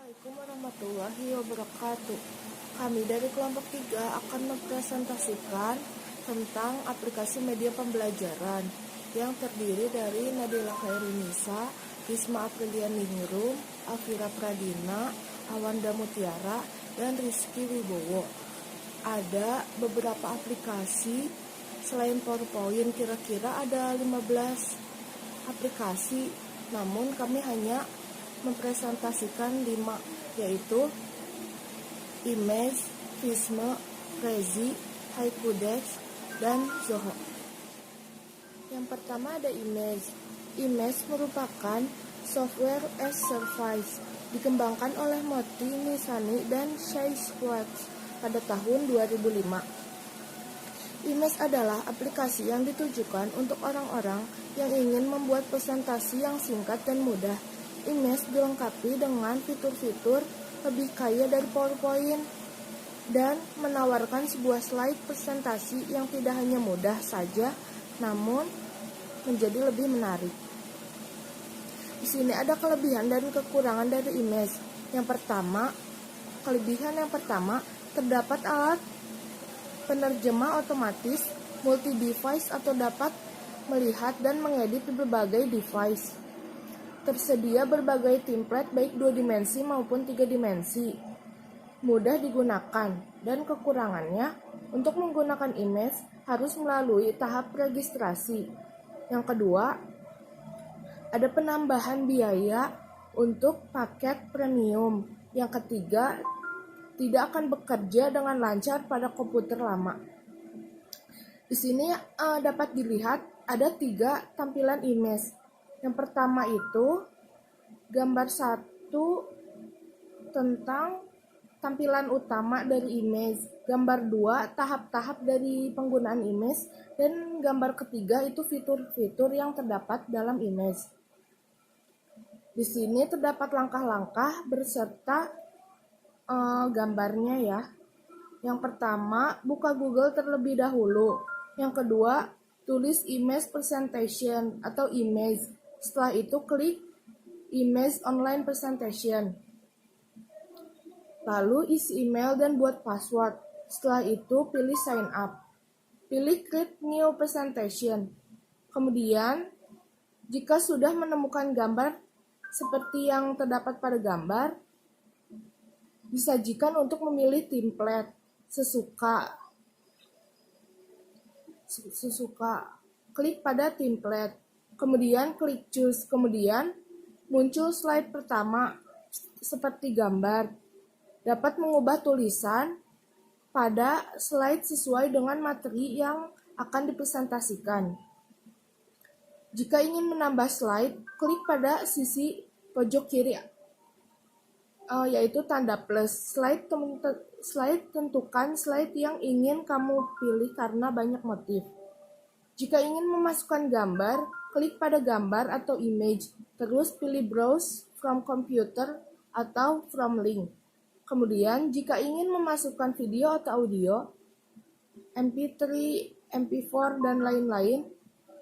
Assalamualaikum warahmatullahi wabarakatuh. Kami dari kelompok 3 akan mempresentasikan tentang aplikasi media pembelajaran yang terdiri dari Nadila Khairinisa, Risma Aprilia Ningrum, Afira Pradina, Awanda Mutiara, dan Rizky Wibowo. Ada beberapa aplikasi selain PowerPoint, kira-kira ada 15 aplikasi, namun kami hanya mempresentasikan 5, yaitu Image, Visme, Prezi, HiQdex, dan Zoho. Yang pertama ada Image. Image merupakan software as service dikembangkan oleh Moti Nisani dan Shai Schwartz pada tahun 2005. Image adalah aplikasi yang ditujukan untuk orang-orang yang ingin membuat presentasi yang singkat dan mudah. Image dilengkapi dengan fitur-fitur lebih kaya dari PowerPoint dan menawarkan sebuah slide presentasi yang tidak hanya mudah saja, namun menjadi lebih menarik. Di sini ada kelebihan dan kekurangan dari Image. Kelebihan yang pertama, terdapat alat penerjemah otomatis multi-device atau dapat melihat dan mengedit di berbagai device. Tersedia berbagai template baik 2 dimensi maupun 3 dimensi. Mudah digunakan, dan kekurangannya, untuk menggunakan Image harus melalui tahap registrasi. Yang kedua, ada penambahan biaya untuk paket premium. Yang ketiga, tidak akan bekerja dengan lancar pada komputer lama. Di sini dapat dilihat ada 3 tampilan Image. Yang pertama itu gambar 1 tentang tampilan utama dari Image, gambar 2 tahap-tahap dari penggunaan Image, dan gambar ketiga itu fitur-fitur yang terdapat dalam Image. Di sini terdapat langkah-langkah berserta gambarnya ya. Yang pertama, buka Google terlebih dahulu. Yang kedua, tulis Image Presentation atau Image. Setelah itu klik Image Online Presentation. Lalu isi email dan buat password. Setelah itu pilih Sign Up. Pilih Create New Presentation. Kemudian, jika sudah menemukan gambar seperti yang terdapat pada gambar, disajikan untuk memilih template sesuka. Klik pada template. Kemudian klik Choose. Kemudian muncul slide pertama seperti gambar. Dapat mengubah tulisan pada slide sesuai dengan materi yang akan dipresentasikan. Jika ingin menambah slide, klik pada sisi pojok kiri, yaitu tanda plus. Tentukan slide yang ingin kamu pilih karena banyak motif. Jika ingin memasukkan gambar, klik pada gambar atau image, terus pilih Browse from Computer atau from Link. Kemudian, jika ingin memasukkan video atau audio, MP3, MP4, dan lain-lain,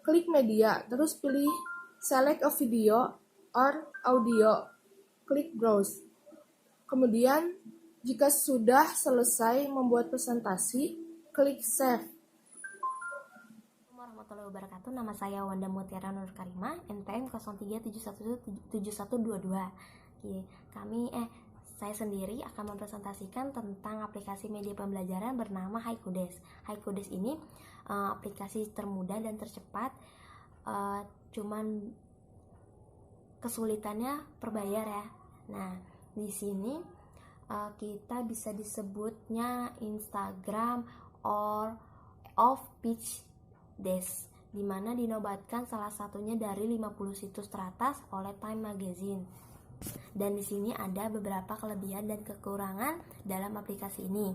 klik Media, terus pilih Select a Video or Audio, klik Browse. Kemudian, jika sudah selesai membuat presentasi, klik Save. Warahmatullahi wabarakatuh. Nama saya Wanda Mutiara Nur Karimah, NPM 03717122. Saya sendiri akan mempresentasikan tentang aplikasi media pembelajaran bernama HiQdex. HiQdex ini aplikasi termudah dan tercepat, cuman kesulitannya perbayar ya. Nah, di sini kita bisa disebutnya Instagram or off-page desk, di mana dinobatkan salah satunya dari 50 situs teratas oleh Time Magazine. Dan di sini ada beberapa kelebihan dan kekurangan dalam aplikasi ini.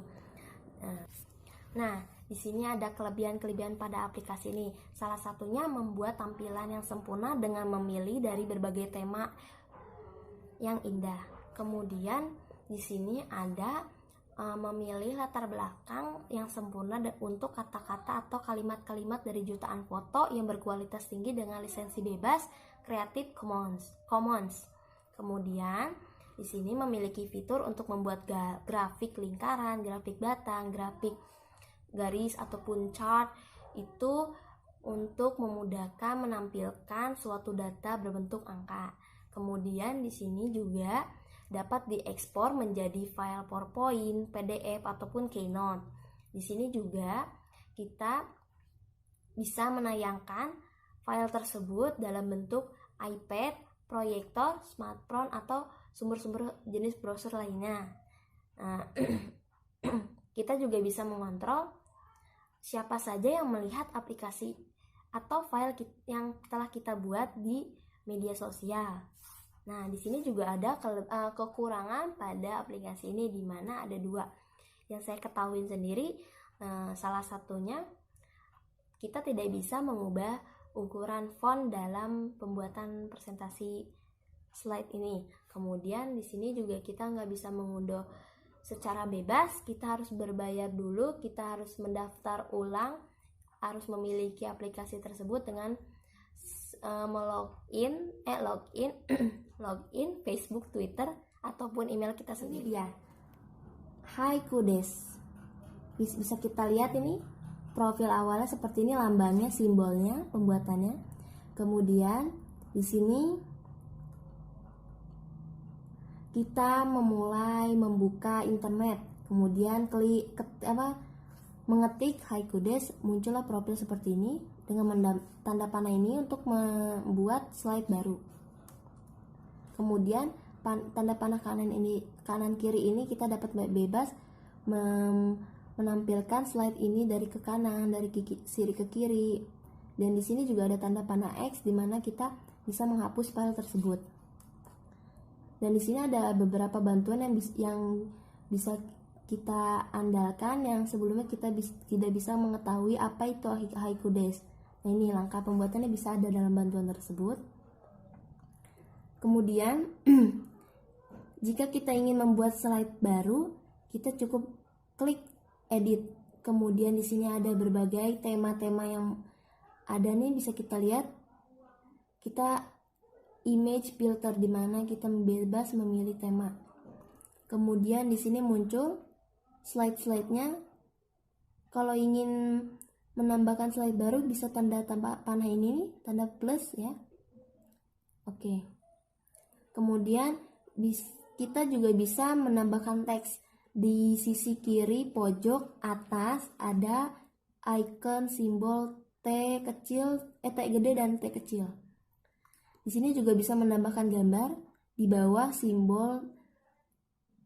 Nah, di sini ada kelebihan-kelebihan pada aplikasi ini. Salah satunya membuat tampilan yang sempurna dengan memilih dari berbagai tema yang indah. Kemudian di sini ada memilih latar belakang yang sempurna untuk kata-kata atau kalimat-kalimat dari jutaan foto yang berkualitas tinggi dengan lisensi bebas Creative Commons. Kemudian Di sini memiliki fitur untuk membuat grafik lingkaran, grafik batang, grafik garis ataupun chart, itu untuk memudahkan menampilkan suatu data berbentuk angka. Kemudian di sini juga dapat diekspor menjadi file PowerPoint, PDF ataupun Keynote. Di sini juga kita bisa menayangkan file tersebut dalam bentuk iPad, proyektor, smartphone atau sumber-sumber jenis browser lainnya. Nah, kita juga bisa mengontrol siapa saja yang melihat aplikasi atau file yang telah kita buat di media sosial. Nah, di sini juga ada kekurangan pada aplikasi ini, di mana ada 2 yang saya ketahui sendiri. Salah satunya, kita tidak bisa mengubah ukuran font dalam pembuatan presentasi slide ini. Kemudian di sini juga kita nggak bisa mengunduh secara bebas, kita harus berbayar dulu, kita harus mendaftar ulang, harus memiliki aplikasi tersebut dengan login Facebook, Twitter ataupun email kita sendiri ya. Haikudes. Bisa kita lihat ini profil awalnya seperti ini, lambangnya, simbolnya, pembuatannya. Kemudian di sini kita memulai membuka internet, kemudian mengetik Haikudes, muncullah profil seperti ini dengan tanda panah ini untuk membuat slide baru. Kemudian tanda panah kanan kiri ini kita dapat bebas menampilkan slide ini dari ke kanan, dari kiri ke kiri. Dan di sini juga ada tanda panah X di mana kita bisa menghapus file tersebut. Dan di sini ada beberapa bantuan yang bisa kita andalkan yang sebelumnya kita tidak bisa mengetahui apa itu Haikudes. Nah, ini langkah pembuatannya bisa ada dalam bantuan tersebut. Kemudian jika kita ingin membuat slide baru, kita cukup klik edit. Kemudian di sini ada berbagai tema-tema yang ada nih, bisa kita lihat. Kita image filter di mana kita bebas memilih tema. Kemudian di sini muncul slide-slide-nya. Kalau ingin menambahkan slide baru bisa tanda panah ini nih, tanda plus ya. Oke. Kemudian kita juga bisa menambahkan teks. Di sisi kiri pojok atas ada icon simbol T gede dan T kecil. Di sini juga bisa menambahkan gambar. Di bawah simbol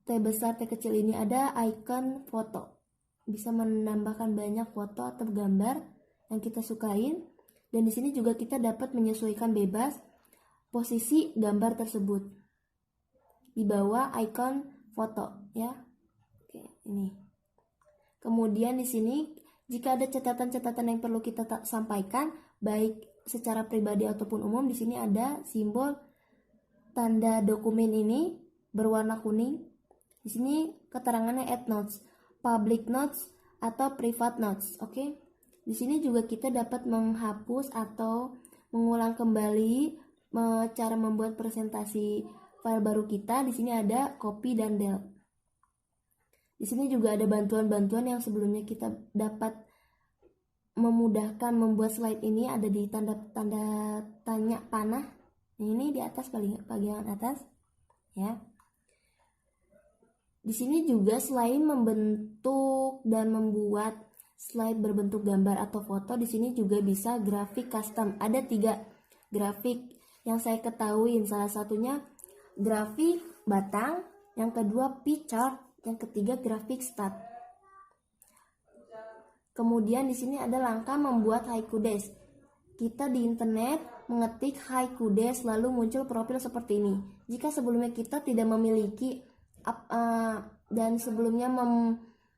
T besar T kecil ini ada icon foto. Bisa menambahkan banyak foto atau gambar yang kita sukain. Dan di sini juga kita dapat menyesuaikan bebas posisi gambar tersebut. Di bawah icon foto ya. Oke, ini. Kemudian di sini jika ada catatan-catatan yang perlu kita sampaikan, baik secara pribadi ataupun umum, di sini ada simbol tanda dokumen ini berwarna kuning. Di sini keterangannya add notes, public notes atau private notes. Oke. Di sini juga kita dapat menghapus atau mengulang kembali cara membuat presentasi file baru kita. Di sini ada copy dan delete. Di sini juga ada bantuan-bantuan yang sebelumnya kita dapat memudahkan membuat slide ini, ada di tanda tanya panah. Ini di atas, bagian atas ya. Di sini juga selain membentuk dan membuat slide berbentuk gambar atau foto, di sini juga bisa grafik custom. Ada 3 grafik yang saya ketahui, salah satunya grafik batang, yang kedua pie chart, yang ketiga grafik stat. Kemudian di sini ada langkah membuat Haikudes. Kita di internet mengetik Haikudes lalu muncul profil seperti ini. Jika sebelumnya kita tidak memiliki dan sebelumnya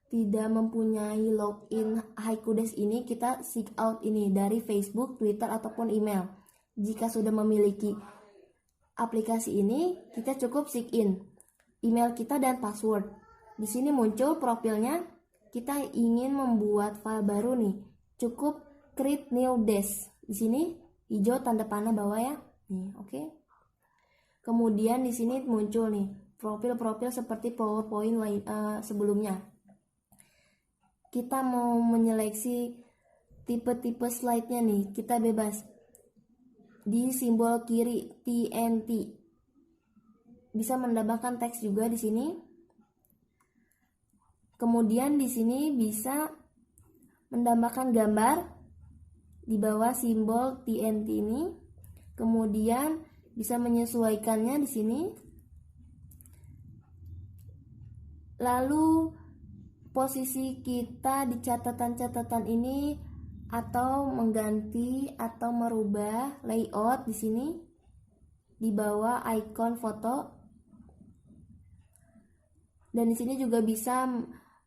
tidak mempunyai login Haikudes ini, kita sign out ini dari Facebook, Twitter ataupun email. Jika sudah memiliki aplikasi ini, kita cukup sign in email kita dan password. Di sini muncul profilnya. Kita ingin membuat file baru nih, cukup create new desk. Di sini hijau tanda panah bawah ya. Nih, oke. Kemudian di sini muncul nih profil-profil seperti PowerPoint lain sebelumnya. Kita mau menyeleksi tipe-tipe slide-nya nih, kita bebas. Di simbol kiri TNT bisa menambahkan teks juga di sini. Kemudian di sini bisa menambahkan gambar di bawah simbol TNT ini. Kemudian bisa menyesuaikannya di sini. Lalu posisi kita di catatan-catatan ini atau mengganti atau merubah layout di sini di bawah icon foto. Dan di sini juga bisa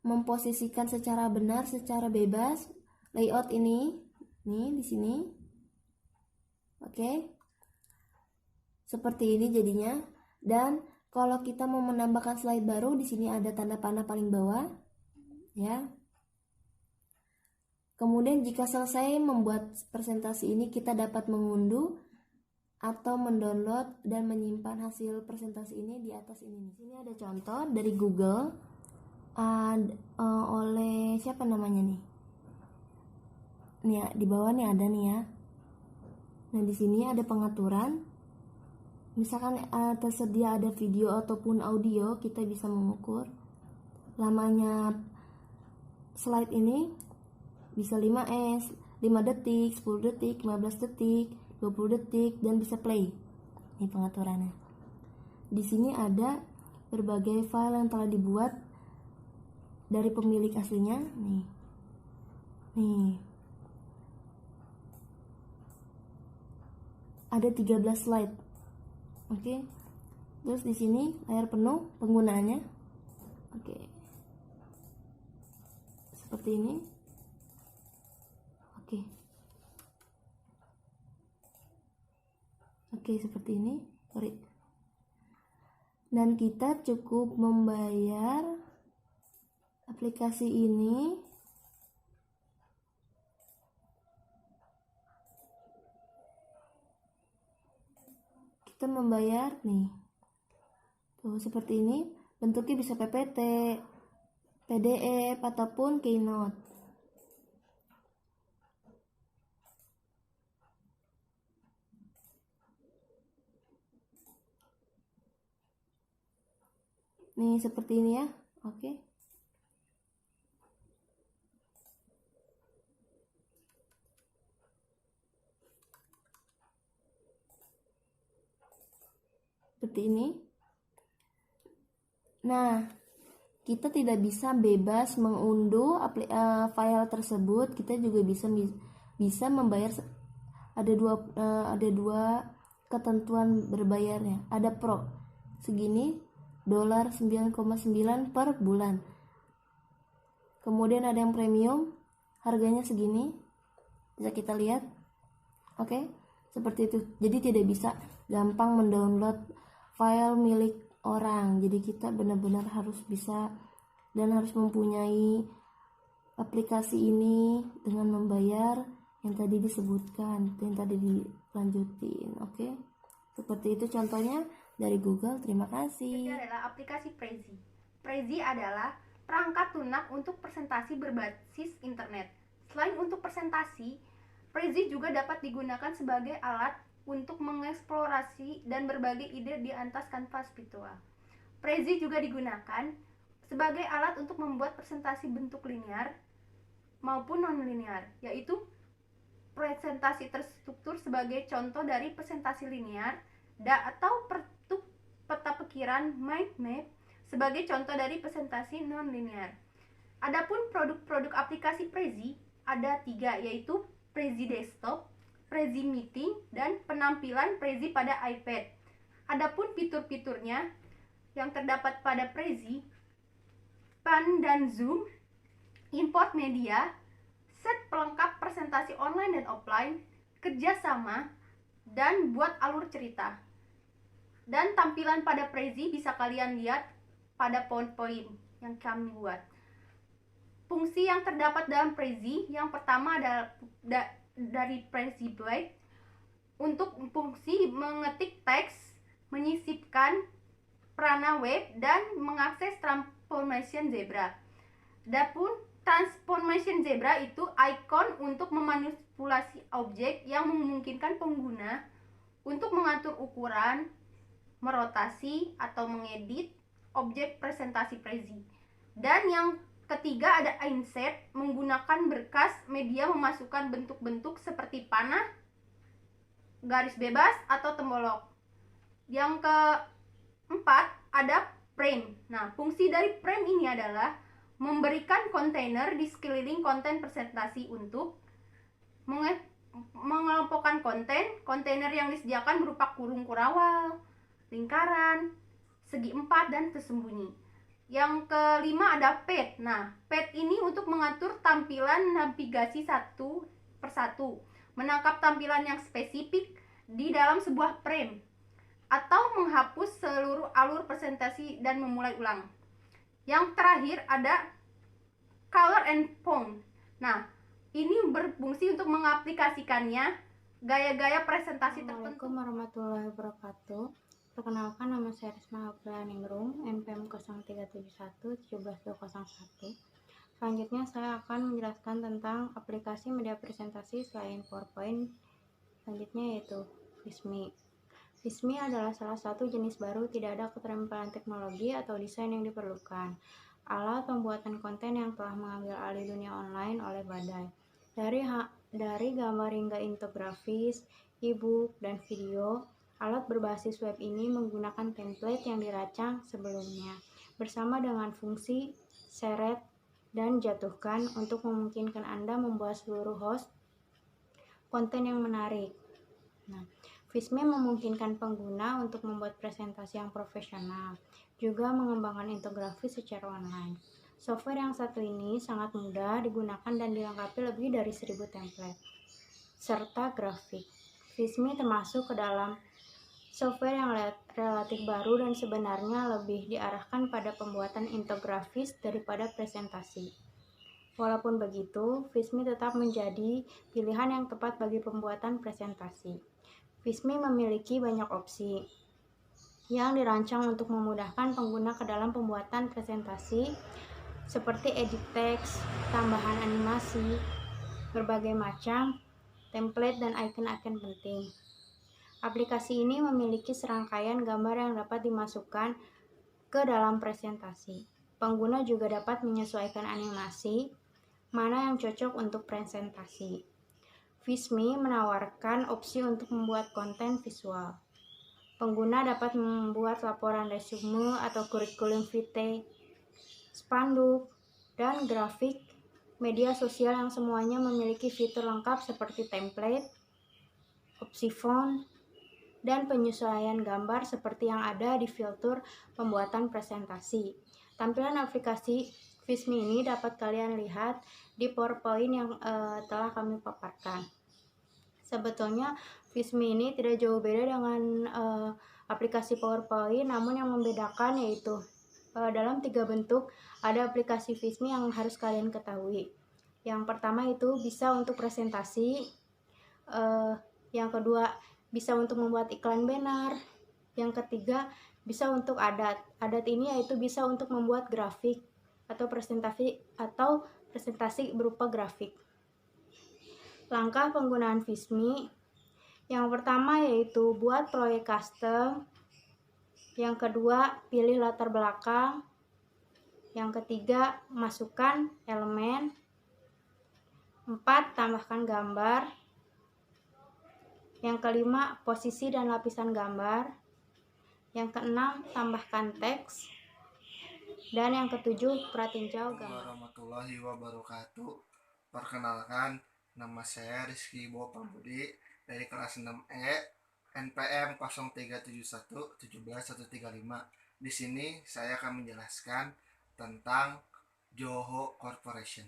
memposisikan secara benar, secara bebas layout ini nih di sini. Oke. Seperti ini jadinya. Dan kalau kita mau menambahkan slide baru, di sini ada tanda panah paling bawah ya. Kemudian jika selesai membuat presentasi ini, kita dapat mengunduh atau mendownload dan menyimpan hasil presentasi ini di atas ini. Di sini ada contoh dari Google oleh siapa namanya nih? Nih ya, di bawah nih ada nih ya. Nah, di sini ada pengaturan. Misalkan tersedia ada video ataupun audio, kita bisa mengukur lamanya slide ini. Bisa 5 detik, 10 detik, 15 detik, 20 detik, dan bisa play. Ini pengaturannya. Di sini ada berbagai file yang telah dibuat dari pemilik aslinya. Nih. Ada 13 slide. Oke. Terus di sini layar penuh penggunaannya. Oke. Seperti ini. Oke, seperti ini. Sorry. Dan kita cukup membayar aplikasi ini. Kita membayar nih. Tuh, seperti ini. Bentuknya bisa PPT, PDF, ataupun Keynote. Nih seperti ini ya. Oke. Seperti ini. Nah, kita tidak bisa bebas mengunduh file tersebut. Kita juga bisa membayar. Ada dua ketentuan berbayarnya. Ada Pro segini $9,9 per bulan. Kemudian ada yang premium, harganya segini. Bisa kita lihat. Oke, seperti itu. Jadi tidak bisa gampang mendownload file milik orang. Jadi kita benar-benar harus bisa dan harus mempunyai aplikasi ini dengan membayar yang tadi disebutkan, yang tadi dilanjutin. Oke, seperti itu contohnya dari Google. Terima kasih. Ini adalah aplikasi Prezi. Prezi adalah perangkat lunak untuk presentasi berbasis internet. Selain untuk presentasi, Prezi juga dapat digunakan sebagai alat untuk mengeksplorasi dan berbagi ide di atas kanvas virtual. Prezi juga digunakan sebagai alat untuk membuat presentasi bentuk linear maupun non-linear, yaitu presentasi terstruktur sebagai contoh dari presentasi linear atau peta pikiran mind map sebagai contoh dari presentasi non-linear. Adapun produk-produk aplikasi Prezi ada 3, yaitu Prezi Desktop, Prezi Meeting, dan penampilan Prezi pada iPad. Adapun fitur-fiturnya yang terdapat pada Prezi, Pan dan Zoom, import media, set pelengkap presentasi online dan offline, kerjasama, dan buat alur cerita. Dan tampilan pada Prezi bisa kalian lihat pada PowerPoint yang kami buat. Fungsi yang terdapat dalam Prezi, yang pertama adalah dari Prezi Blade untuk fungsi mengetik teks, menyisipkan Prana Web dan mengakses Transformation Zebra. Adapun Transformation Zebra itu ikon untuk memanipulasi objek yang memungkinkan pengguna untuk mengatur ukuran, merotasi atau mengedit objek presentasi Prezi. Dan yang ketiga ada Inset, menggunakan berkas media memasukkan bentuk-bentuk seperti panah, garis bebas atau tembolok. Yang keempat ada frame. Nah, fungsi dari frame ini adalah memberikan kontainer di sekeliling konten presentasi untuk mengelompokkan kontainer yang disediakan berupa kurung kurawal, lingkaran, segi empat, dan tersembunyi. Yang kelima ada pad. Nah, pad ini untuk mengatur tampilan navigasi satu persatu, menangkap tampilan yang spesifik di dalam sebuah frame, atau menghapus seluruh alur presentasi dan memulai ulang. Yang terakhir ada color and font. Nah, ini berfungsi untuk mengaplikasikannya gaya-gaya presentasi tertentu. Assalamualaikum warahmatullahi wabarakatuh. Perkenalkan, nama saya Risma Ningrum, NPM 0371 17201. Selanjutnya saya akan menjelaskan tentang aplikasi media presentasi selain PowerPoint. Selanjutnya yaitu Visme. Visme adalah salah satu jenis baru tidak ada keterampilan teknologi atau desain yang diperlukan. Alat pembuatan konten yang telah mengambil alih dunia online oleh badai. Dari gambar hingga infografis, e-book, dan video, alat berbasis web ini menggunakan template yang dirancang sebelumnya, bersama dengan fungsi seret dan jatuhkan untuk memungkinkan Anda membuat seluruh host konten yang menarik. Nah, Visme memungkinkan pengguna untuk membuat presentasi yang profesional, juga mengembangkan infografis secara online. Software yang satu ini sangat mudah digunakan dan dilengkapi lebih dari 1000 template, serta grafik. Visme termasuk ke dalam software yang relatif baru dan sebenarnya lebih diarahkan pada pembuatan infografis daripada presentasi. Walaupun begitu, Visme tetap menjadi pilihan yang tepat bagi pembuatan presentasi. Visme memiliki banyak opsi yang dirancang untuk memudahkan pengguna ke dalam pembuatan presentasi, seperti edit teks, tambahan animasi, berbagai macam template, dan icon-icon penting. Aplikasi ini memiliki serangkaian gambar yang dapat dimasukkan ke dalam presentasi. Pengguna juga dapat menyesuaikan animasi mana yang cocok untuk presentasi. Visme menawarkan opsi untuk membuat konten visual. Pengguna dapat membuat laporan resume atau kurikulum vitae, spanduk, dan grafik media sosial yang semuanya memiliki fitur lengkap seperti template, opsi font, dan penyesuaian gambar seperti yang ada di fitur pembuatan presentasi. Tampilan aplikasi Visme ini dapat kalian lihat di PowerPoint yang telah kami paparkan. Sebetulnya Visme ini tidak jauh beda dengan aplikasi PowerPoint, namun yang membedakan yaitu dalam 3 bentuk ada aplikasi Visme yang harus kalian ketahui. Yang pertama itu bisa untuk presentasi, yang kedua bisa untuk membuat iklan banner, yang ketiga bisa untuk adat. Adat ini yaitu bisa untuk membuat grafik atau presentasi berupa grafik. Langkah penggunaan Visme, yang pertama yaitu buat proyek custom, yang kedua pilih latar belakang, yang ketiga masukkan elemen, 4 tambahkan gambar, yang kelima posisi dan lapisan gambar, yang keenam tambahkan teks, dan yang ketujuh pratinjau gambar. Warahmatullahi wabarakatuh. Perkenalkan, nama saya Rizky Bo Pambudi dari kelas 6E NPM 0371 17135. Di sini saya akan menjelaskan tentang Zoho Corporation.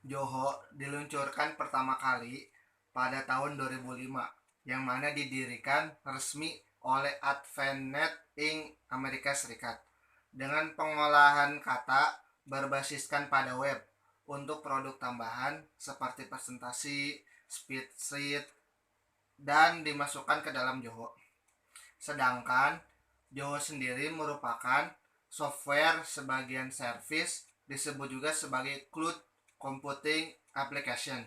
Zoho diluncurkan pertama kali pada tahun 2005, yang mana didirikan resmi oleh AdventNet Inc. Amerika Serikat dengan pengolahan kata berbasiskan pada web untuk produk tambahan seperti presentasi, spreadsheet, dan dimasukkan ke dalam Zoho. Sedangkan Johor sendiri merupakan software sebagian service, disebut juga sebagai cloud computing application.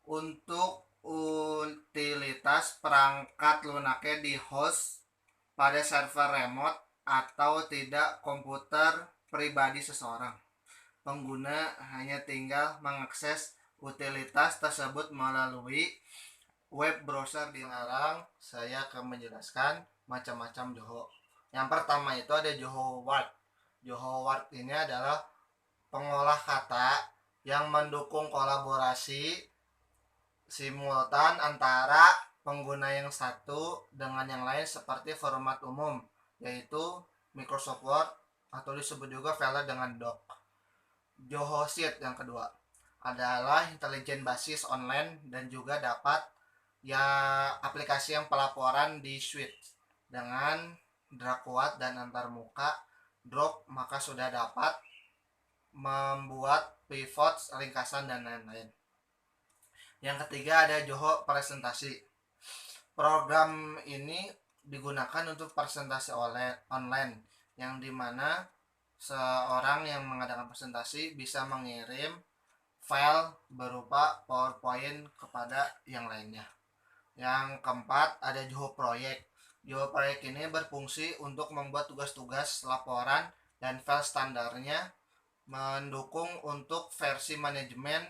Untuk utilitas perangkat lunaknya di host pada server remote atau tidak komputer pribadi seseorang. Pengguna hanya tinggal mengakses utilitas tersebut melalui web browser. Dilarang, saya akan menjelaskan macam-macam Johor. Yang pertama itu ada Johor Word. Johor Word ini adalah pengolah kata yang mendukung kolaborasi simultan antara pengguna yang satu dengan yang lain seperti format umum, yaitu Microsoft Word atau disebut juga file dengan doc. Johor Sheet yang kedua adalah intelijen basis online dan juga dapat aplikasi yang pelaporan di suite dengan drag kuat dan antarmuka drop, maka sudah dapat membuat pivot, ringkasan dan lain-lain. Yang ketiga ada Johor Presentasi. Program ini digunakan untuk presentasi online, yang dimana seorang yang mengadakan presentasi bisa mengirim file berupa PowerPoint kepada yang lainnya. Yang keempat ada Johor Project. Johor Project ini berfungsi untuk membuat tugas-tugas laporan dan file standarnya, mendukung untuk versi manajemen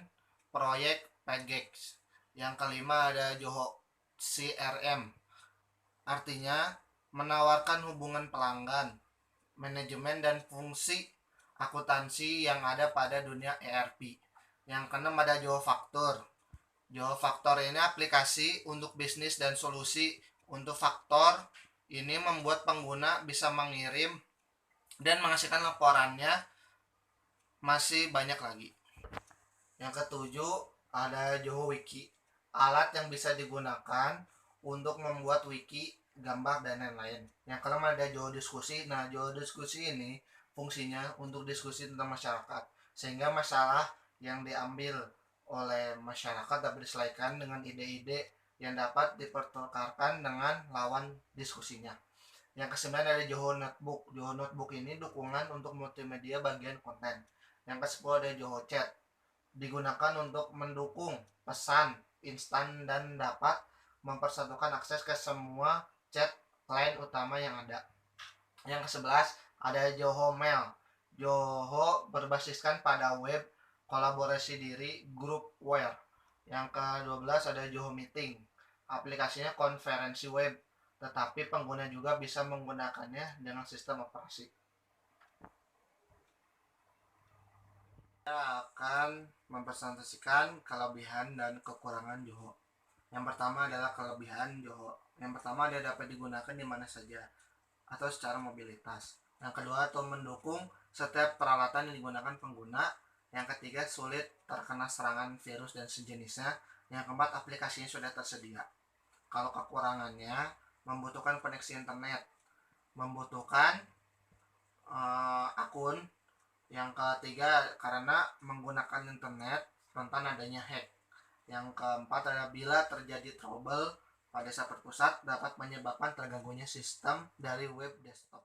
proyek package. Yang kelima ada Johor CRM. Artinya menawarkan hubungan pelanggan, manajemen dan fungsi akuntansi yang ada pada dunia ERP. Yang keenam ada Johor Faktur. Johor Faktor ini aplikasi untuk bisnis dan solusi untuk faktor. Ini membuat pengguna bisa mengirim dan menghasilkan laporannya. Masih banyak lagi. Yang ketujuh ada Johor Wiki, alat yang bisa digunakan untuk membuat wiki, gambar dan lain-lain. Yang kelima ada Johor Diskusi. Nah, Johor Diskusi ini fungsinya untuk diskusi tentang masyarakat, sehingga masalah yang diambil oleh masyarakat dapat diselesaikan dengan ide-ide yang dapat dipertukarkan dengan lawan diskusinya. Yang kesembilan ada Johor Notebook. Johor Notebook ini dukungan untuk multimedia bagian konten. Yang ke-10 ada Johor Chat, digunakan untuk mendukung pesan instan dan dapat mempersatukan akses ke semua chat klien utama yang ada. Yang ke-11 ada Johor Mail. Johor berbasiskan pada web, kolaborasi diri, groupware. Yang ke-12 ada Johor Meeting. Aplikasinya konferensi web, tetapi pengguna juga bisa menggunakannya dengan sistem operasi. Saya akan mempresentasikan kelebihan dan kekurangan Johor. Yang pertama adalah kelebihan Johor. Yang pertama, dia dapat digunakan di mana saja atau secara mobilitas. Yang kedua, atau mendukung setiap peralatan yang digunakan pengguna. Yang ketiga, sulit terkena serangan virus dan sejenisnya. Yang keempat, aplikasinya sudah tersedia. Kalau kekurangannya, membutuhkan koneksi internet, membutuhkan akun. Yang ketiga, karena menggunakan internet rentan adanya hack. Yang keempat adalah bila terjadi trouble pada server pusat dapat menyebabkan terganggunya sistem dari web desktop.